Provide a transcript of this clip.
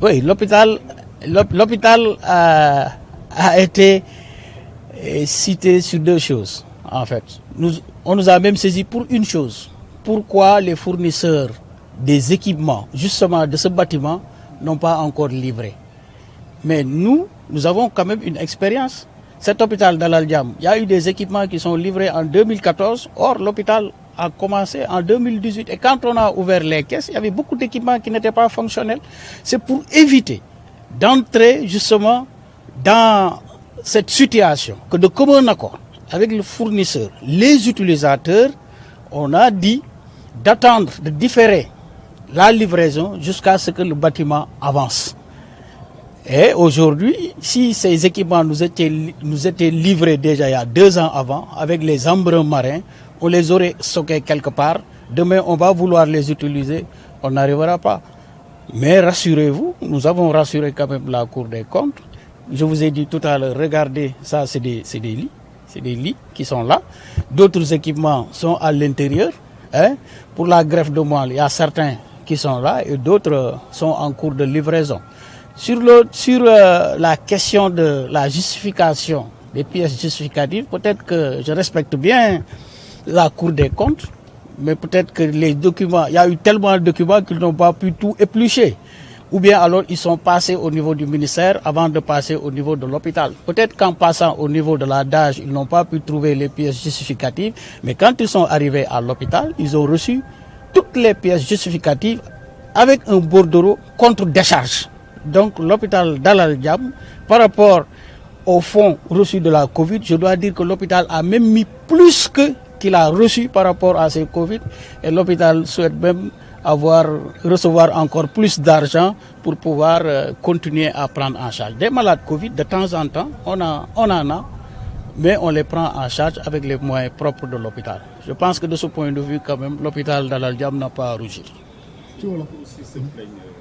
Oui, l'hôpital a été cité sur deux choses, en fait. On nous a même saisi pour une chose. Pourquoi les fournisseurs des équipements, justement de ce bâtiment, n'ont pas encore livré? Mais nous avons quand même une expérience. Cet hôpital d'Al Diam, il y a eu des équipements qui sont livrés en 2014. Or, l'hôpital a commencé en 2018. Et quand on a ouvert les caisses, il y avait beaucoup d'équipements qui n'étaient pas fonctionnels. C'est pour éviter d'entrer justement dans cette situation que de commun accord avec le fournisseur, les utilisateurs, on a dit d'attendre, de différer la livraison jusqu'à ce que le bâtiment avance. Et aujourd'hui, si ces équipements nous étaient livrés déjà il y a 2 ans avant, avec les embruns marins, on les aurait stockés quelque part. Demain, on va vouloir les utiliser, on n'arrivera pas. Mais rassurez-vous, nous avons rassuré quand même la Cour des comptes. Je vous ai dit tout à l'heure, regardez, ça c'est des lits. C'est des lits qui sont là. D'autres équipements sont à l'intérieur. Pour la greffe de moelle, il y a certains qui sont là et d'autres sont en cours de livraison. Sur la question de la justification, des pièces justificatives, peut-être que je respecte bien la Cour des comptes, mais peut-être que les documents, il y a eu tellement de documents qu'ils n'ont pas pu tout éplucher. Ou bien alors ils sont passés au niveau du ministère avant de passer au niveau de l'hôpital. Peut-être qu'en passant au niveau de la DAGE, ils n'ont pas pu trouver les pièces justificatives, mais quand ils sont arrivés à l'hôpital, ils ont reçu toutes les pièces justificatives avec un bordereau contre décharge. Donc l'hôpital d'Al Diam, par rapport aux fonds reçus de la Covid, je dois dire que l'hôpital a même mis plus qu'il a reçu par rapport à ces Covid. Et l'hôpital souhaite même recevoir encore plus d'argent pour pouvoir continuer à prendre en charge. Des malades Covid, de temps en temps, on en a, mais on les prend en charge avec les moyens propres de l'hôpital. Je pense que de ce point de vue, quand même, l'hôpital d'Al Diam n'a pas à rougir.